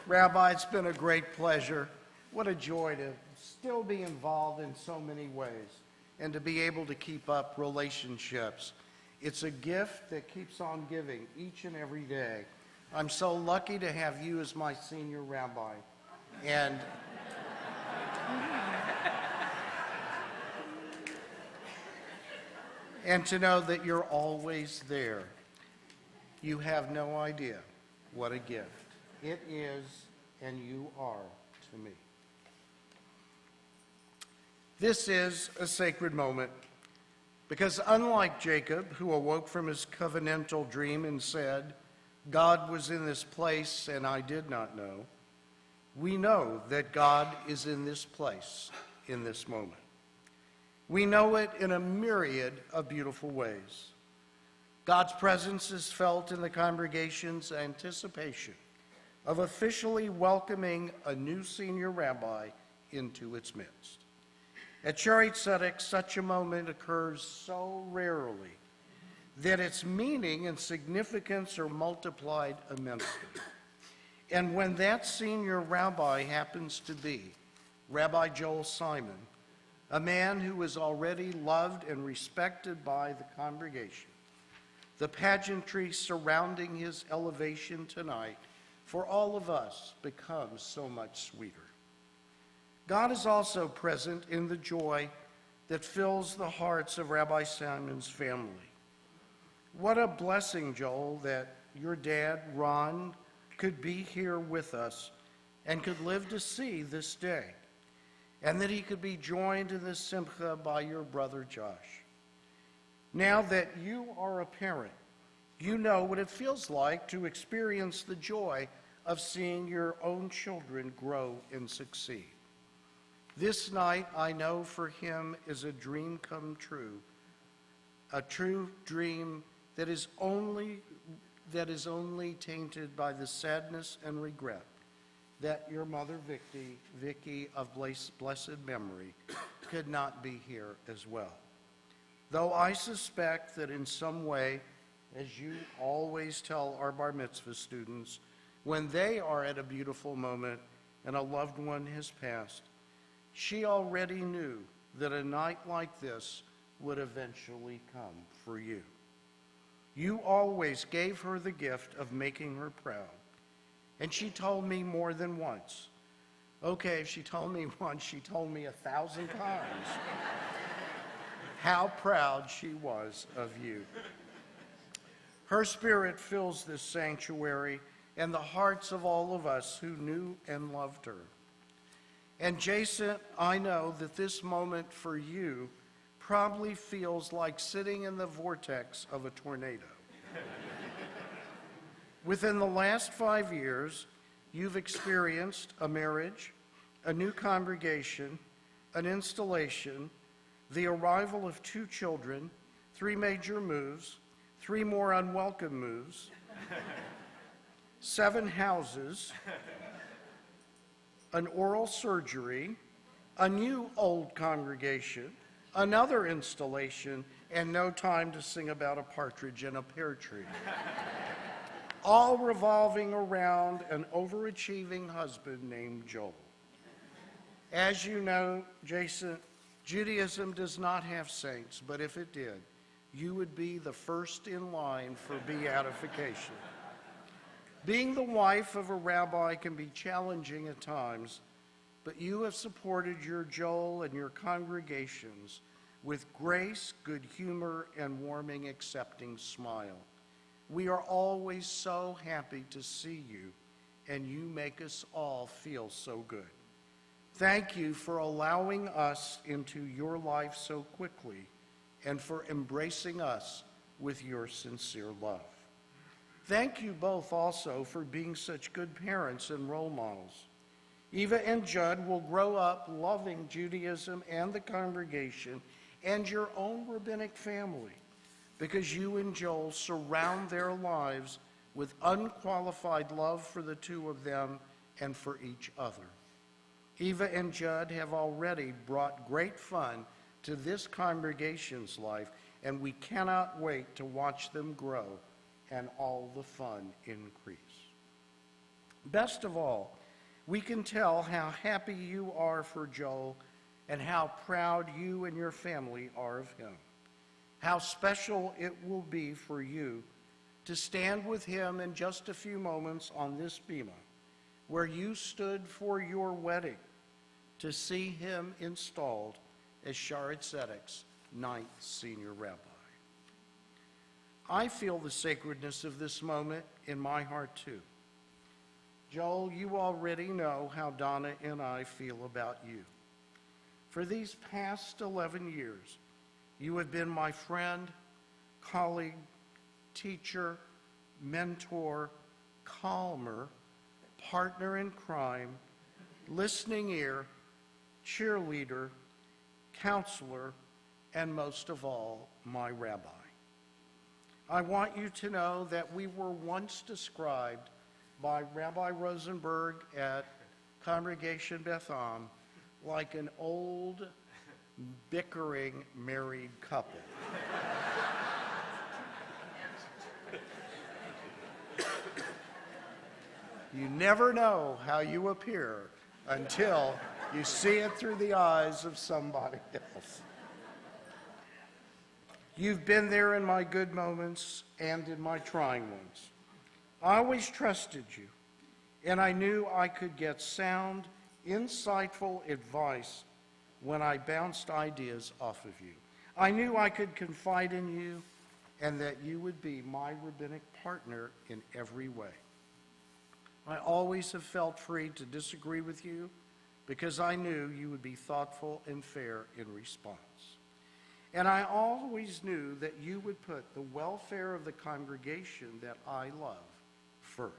Rabbi, it's been a great pleasure. What a joy to still be involved in so many ways and to be able to keep up relationships. It's a gift that keeps on giving each and every day. I'm so lucky to have you as my senior rabbi. And to know that you're always there. You have no idea what a gift it is and you are to me. This is a sacred moment because unlike Jacob, who awoke from his covenantal dream and said, God was in this place and I did not know, we know that God is in this place in this moment. We know it in a myriad of beautiful ways. God's presence is felt in the congregation's anticipation of officially welcoming a new senior rabbi into its midst. At Schaarai Zedek, such a moment occurs so rarely that its meaning and significance are multiplied immensely. And when that senior rabbi happens to be Rabbi Joel Simon, a man who is already loved and respected by the congregation, the pageantry surrounding his elevation tonight for all of us becomes so much sweeter. God is also present in the joy that fills the hearts of Rabbi Simon's family. What a blessing, Joel, that your dad, Ron, could be here with us and could live to see this day, and that he could be joined in this simcha by your brother Josh. Now that you are a parent, you know what it feels like to experience the joy of seeing your own children grow and succeed. This night, I know for him, is a dream come true, a true dream that is only tainted by the sadness and regret that your mother, Vicky of blessed memory, could not be here as well. Though I suspect that in some way, as you always tell our bar mitzvah students, when they are at a beautiful moment and a loved one has passed, she already knew that a night like this would eventually come for you. You always gave her the gift of making her proud. And she told me more than once. Okay, if she told me once, she told me 1,000 times how proud she was of you. Her spirit fills this sanctuary and the hearts of all of us who knew and loved her. And Jason, I know that this moment for you probably feels like sitting in the vortex of a tornado. Within the last 5 years, you've experienced a marriage, a new congregation, an installation, the arrival of 2 children, 3 major moves, 3 more unwelcome moves, 7 houses, an oral surgery, a new old congregation, another installation, and no time to sing about a partridge in a pear tree. All revolving around an overachieving husband named Joel. As you know, Jason, Judaism does not have saints, but if it did, you would be the first in line for beatification. Being the wife of a rabbi can be challenging at times, but you have supported your Joel and your congregations with grace, good humor, and warming, accepting smile. We are always so happy to see you, and you make us all feel so good. Thank you for allowing us into your life so quickly and for embracing us with your sincere love. Thank you both also for being such good parents and role models. Eva and Judd will grow up loving Judaism and the congregation and your own rabbinic family, because you and Joel surround their lives with unqualified love for the 2 of them and for each other. Eva and Judd have already brought great fun to this congregation's life, and we cannot wait to watch them grow and all the fun increase. Best of all, we can tell how happy you are for Joel and how proud you and your family are of him. How special it will be for you to stand with him in just a few moments on this bema, where you stood for your wedding, to see him installed as Schaarai Zedek's 9th senior rabbi. I feel the sacredness of this moment in my heart too. Joel, you already know how Donna and I feel about you. For these past 11 years, you have been my friend, colleague, teacher, mentor, calmer, partner in crime, listening ear, cheerleader, counselor, and most of all, my rabbi. I want you to know that we were once described by Rabbi Rosenberg at Congregation Beth Am like an old, bickering married couple. You never know how you appear until you see it through the eyes of somebody else. You've been there in my good moments and in my trying ones. I always trusted you, and I knew I could get sound, insightful advice when I bounced ideas off of you. I knew I could confide in you and that you would be my rabbinic partner in every way. I always have felt free to disagree with you because I knew you would be thoughtful and fair in response. And I always knew that you would put the welfare of the congregation that I love first.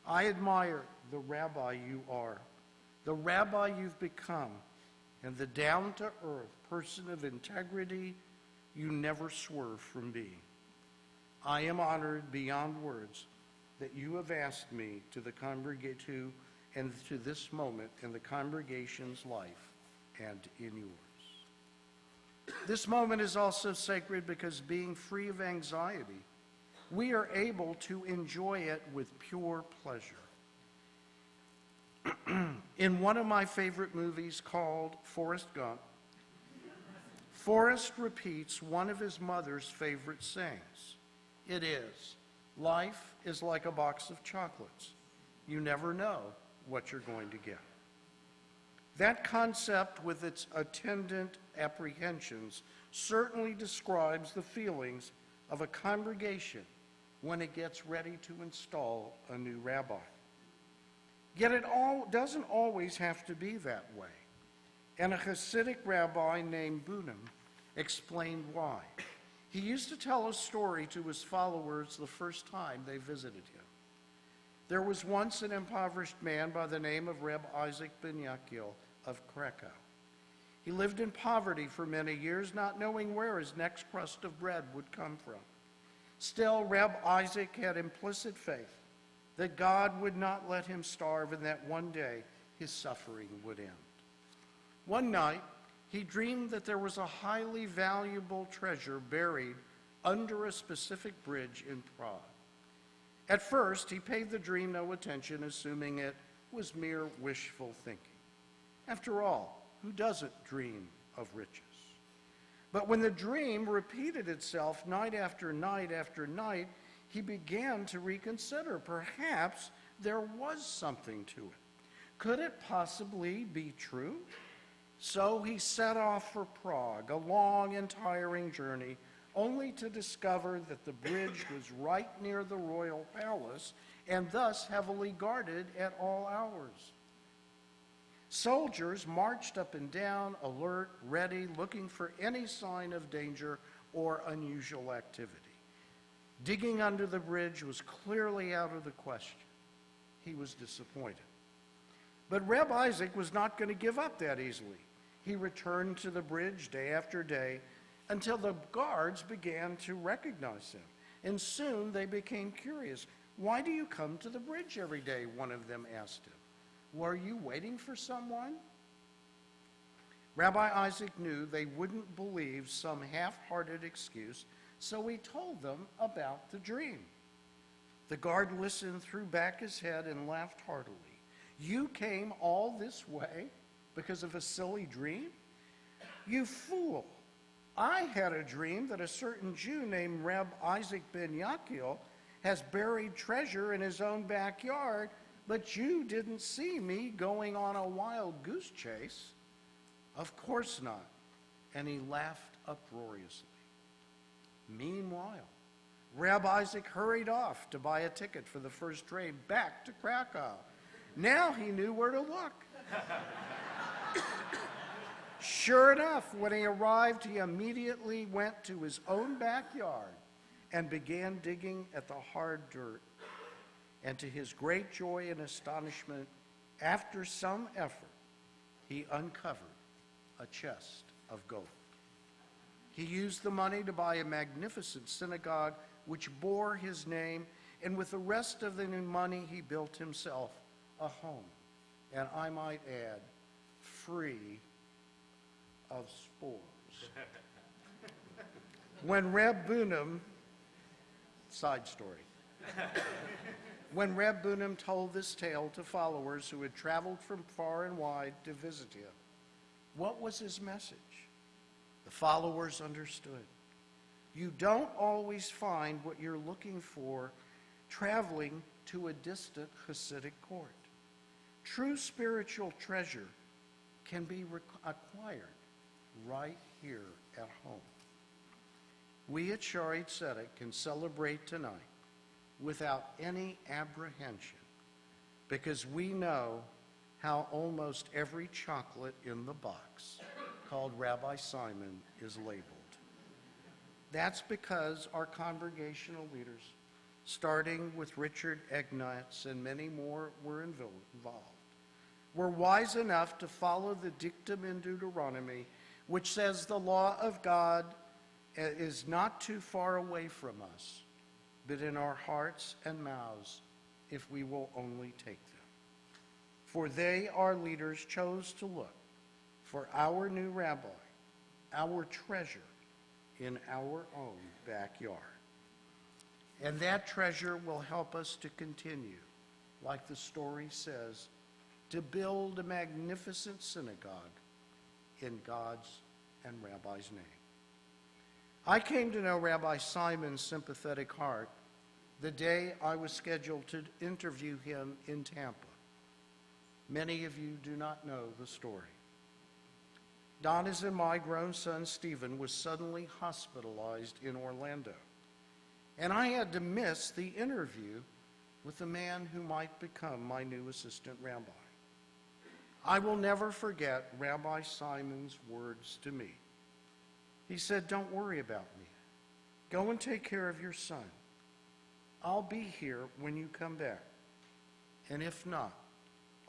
I admire the rabbi you are, the rabbi you've become, and the down-to-earth person of integrity you never swerve from being. I am honored beyond words that you have asked me to this moment in the congregation's life and in yours. This moment is also sacred because being free of anxiety, we are able to enjoy it with pure pleasure. In one of my favorite movies called Forrest Gump, Forrest repeats one of his mother's favorite sayings. It is, life is like a box of chocolates. You never know what you're going to get. That concept with its attendant apprehensions certainly describes the feelings of a congregation when it gets ready to install a new rabbi. Yet it doesn't always have to be that way. And a Hasidic rabbi named Bunim explained why. He used to tell a story to his followers the first time they visited him. There was once an impoverished man by the name of Reb Isaac ben Yaakil of Krakow. He lived in poverty for many years, not knowing where his next crust of bread would come from. Still, Reb Isaac had implicit faith that God would not let him starve and that one day his suffering would end. One night, he dreamed that there was a highly valuable treasure buried under a specific bridge in Prague. At first, he paid the dream no attention, assuming it was mere wishful thinking. After all, who doesn't dream of riches? But when the dream repeated itself night after night after night, he began to reconsider. Perhaps there was something to it. Could it possibly be true? So he set off for Prague, a long and tiring journey, only to discover that the bridge was right near the royal palace and thus heavily guarded at all hours. Soldiers marched up and down, alert, ready, looking for any sign of danger or unusual activity. Digging under the bridge was clearly out of the question. He was disappointed. But Reb Isaac was not going to give up that easily. He returned to the bridge day after day until the guards began to recognize him. And soon they became curious. "Why do you come to the bridge every day?" one of them asked him. "Were you waiting for someone?" Rabbi Isaac knew they wouldn't believe some half-hearted excuse, so he told them about the dream. The guard listened, threw back his head, and laughed heartily. You came all this way because of a silly dream? You fool! I had a dream that a certain Jew named Reb Isaac ben Yachiel has buried treasure in his own backyard, but you didn't see me going on a wild goose chase. Of course not. And he laughed uproariously. Meanwhile, Reb Isaac hurried off to buy a ticket for the first train back to Krakow. Now he knew where to look. Sure enough, when he arrived, he immediately went to his own backyard and began digging at the hard dirt. And to his great joy and astonishment, after some effort, he uncovered a chest of gold. He used the money to buy a magnificent synagogue which bore his name, and with the rest of the new money, he built himself a home, and I might add, free of spores. When Reb Bunam, side story, when Reb Bunam told this tale to followers who had traveled from far and wide to visit him, what was his message? The followers understood. You don't always find what you're looking for traveling to a distant Hasidic court. True spiritual treasure can be acquired right here at home. We at Schaarai Zedek can celebrate tonight without any apprehension because we know how almost every chocolate in the box called Rabbi Simon is labeled. That's because our congregational leaders, starting with Richard Egnatz and many more were involved, were wise enough to follow the dictum in Deuteronomy, which says the law of God is not too far away from us, but in our hearts and mouths, if we will only take them. For they, our leaders, chose to look for our new rabbi, our treasure, in our own backyard. And that treasure will help us to continue, like the story says, to build a magnificent synagogue in God's and Rabbi's name. I came to know Rabbi Simon's sympathetic heart the day I was scheduled to interview him in Tampa. Many of you do not know the story. Donna's and my grown son, Stephen, was suddenly hospitalized in Orlando, and I had to miss the interview with the man who might become my new assistant rabbi. I will never forget Rabbi Simon's words to me. He said, "Don't worry about me. Go and take care of your son. I'll be here when you come back. And if not,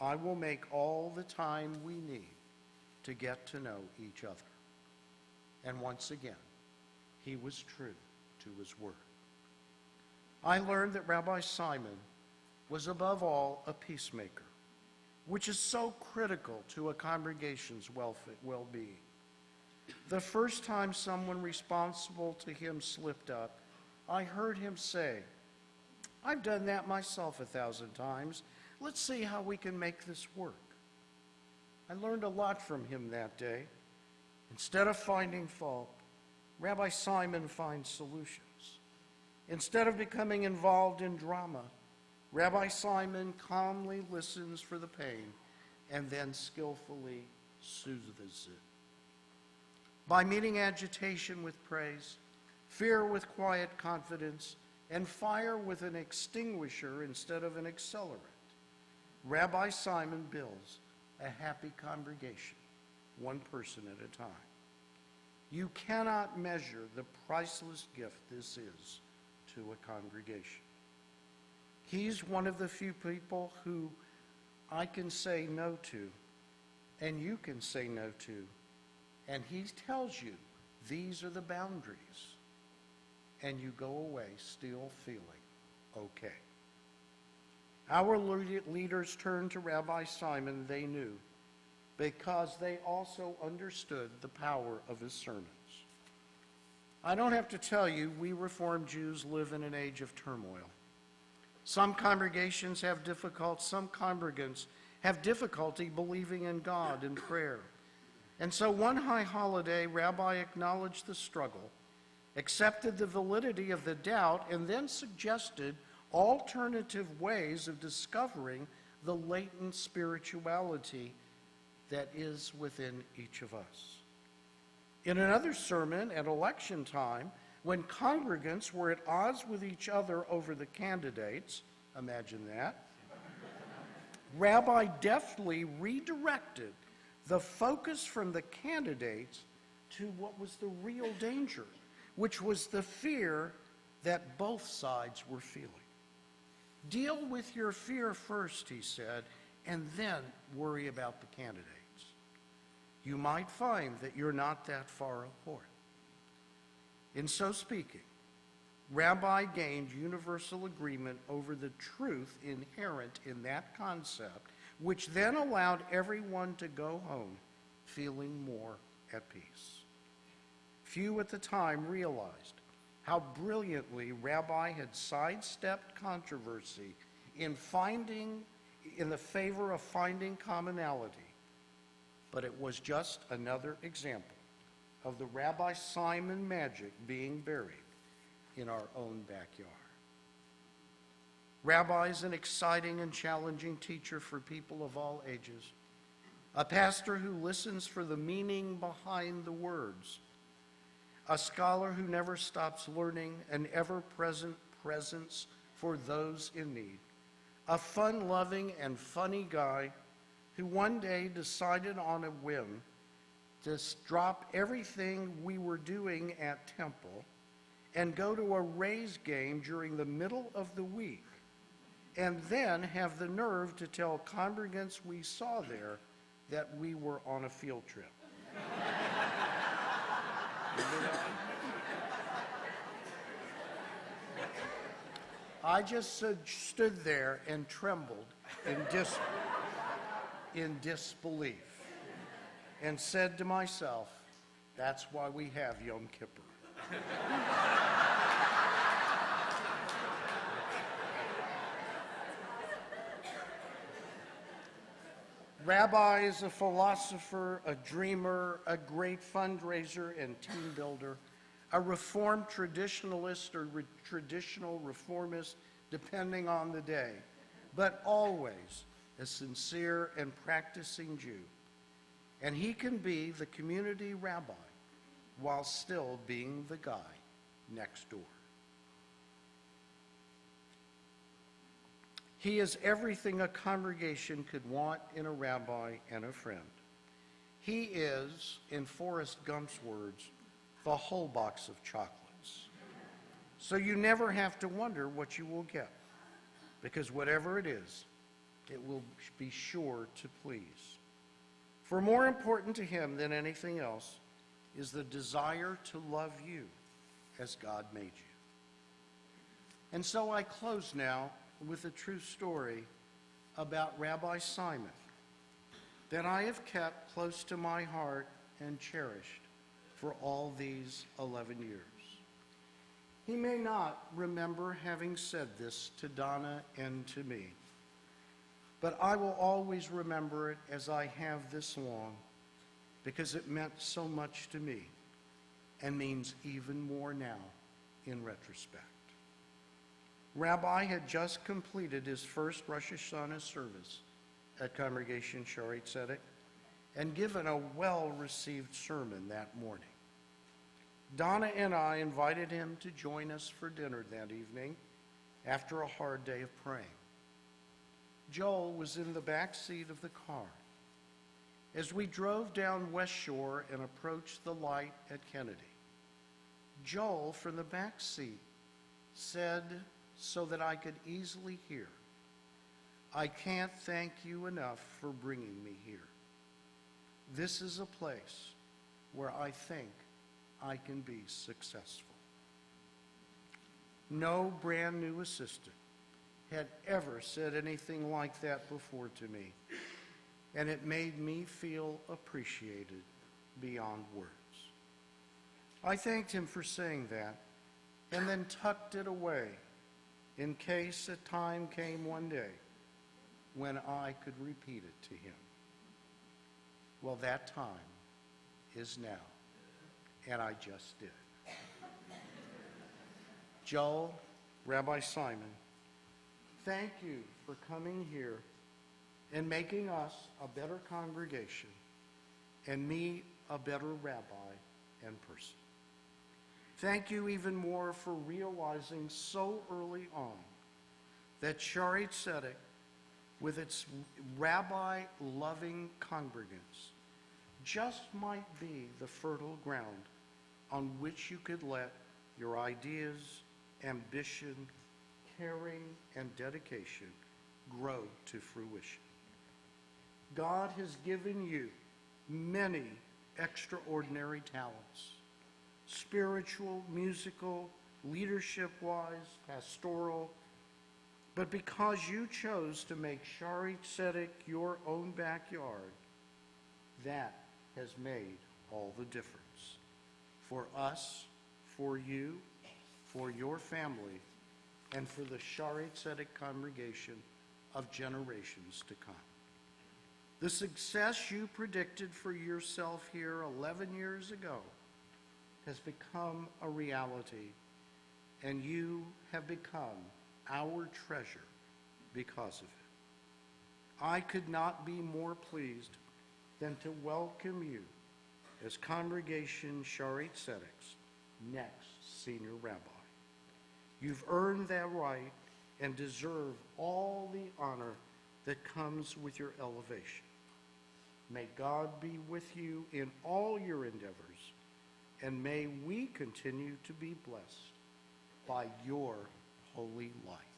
I will make all the time we need to get to know each other." And once again, he was true to his word. I learned that Rabbi Simon was above all a peacemaker, which is so critical to a congregation's well-being. The first time someone responsible to him slipped up, I heard him say, "I've done that myself 1,000 times. Let's see how we can make this work." I learned a lot from him that day. Instead of finding fault, Rabbi Simon finds solutions. Instead of becoming involved in drama, Rabbi Simon calmly listens for the pain and then skillfully soothes it. By meeting agitation with praise, fear with quiet confidence, and fire with an extinguisher instead of an accelerant, Rabbi Simon builds a happy congregation, one person at a time. You cannot measure the priceless gift this is to a congregation. He's one of the few people who I can say no to, and you can say no to, and he tells you these are the boundaries, and you go away still feeling okay. Our leaders turned to Rabbi Simon, they knew, because they also understood the power of his sermons. I don't have to tell you, we Reformed Jews live in an age of turmoil. Some congregations have some congregants have difficulty believing in God in prayer. And so one high holiday, Rabbi acknowledged the struggle, accepted the validity of the doubt, and then suggested alternative ways of discovering the latent spirituality that is within each of us. In another sermon at election time, when congregants were at odds with each other over the candidates, imagine that, Rabbi deftly redirected the focus from the candidates to what was the real danger, which was the fear that both sides were feeling. Deal with your fear first, he said, and then worry about the candidates. You might find that you're not that far apart. In so speaking, Rabbi gained universal agreement over the truth inherent in that concept, which then allowed everyone to go home feeling more at peace. Few at the time realized how brilliantly Rabbi had sidestepped controversy in the favor of finding commonality. But it was just another example of the Rabbi Simon magic being buried in our own backyard. Rabbi is an exciting and challenging teacher for people of all ages, a pastor who listens for the meaning behind the words, a scholar who never stops learning, an ever-present presence for those in need, a fun-loving and funny guy who one day decided on a whim to drop everything we were doing at Temple and go to a Rays game during the middle of the week, and then have the nerve to tell congregants we saw there that we were on a field trip. I just stood there and trembled in disbelief and said to myself, that's why we have Yom Kippur. Rabbi is a philosopher, a dreamer, a great fundraiser and team builder, a reformed traditionalist or traditional reformist, depending on the day, but always a sincere and practicing Jew. And he can be the community rabbi while still being the guy next door. He is everything a congregation could want in a rabbi and a friend. He is, in Forrest Gump's words, the whole box of chocolates. So you never have to wonder what you will get, because whatever it is, it will be sure to please. For more important to him than anything else is the desire to love you as God made you. And so I close now with a true story about Rabbi Simon that I have kept close to my heart and cherished for all these 11 years. He may not remember having said this to Donna and to me, but I will always remember it as I have this long, because it meant so much to me and means even more now in retrospect. Rabbi had just completed his first Rosh Hashanah service at Congregation Schaarai Zedek and given a well-received sermon that morning. Donna and I invited him to join us for dinner that evening after a hard day of praying. Joel was in the back seat of the car. As we drove down West Shore and approached the light at Kennedy, Joel from the back seat said, so that I could easily hear, I can't thank you enough for bringing me here. This is a place where I think I can be successful. No brand new assistant had ever said anything like that before to me, and it made me feel appreciated beyond words. I thanked him for saying that and then tucked it away in case a time came one day when I could repeat it to him. Well, that time is now, and I just did. Joel, Rabbi Simon, thank you for coming here and making us a better congregation and me a better rabbi and person. Thank you even more for realizing so early on that Schaarai Zedek, with its rabbi-loving congregants, just might be the fertile ground on which you could let your ideas, ambition, caring, and dedication grow to fruition. God has given you many extraordinary talents, spiritual, musical, leadership-wise, pastoral, but because you chose to make Schaarai Zedek your own backyard, that has made all the difference. For us, for you, for your family, and for the Schaarai Zedek congregation of generations to come. The success you predicted for yourself here 11 years ago has become a reality, and you have become our treasure because of it. I could not be more pleased than to welcome you as Congregation Schaarai Zedek's next senior rabbi. You've earned that right and deserve all the honor that comes with your elevation. May God be with you in all your endeavors, and may we continue to be blessed by your holy light.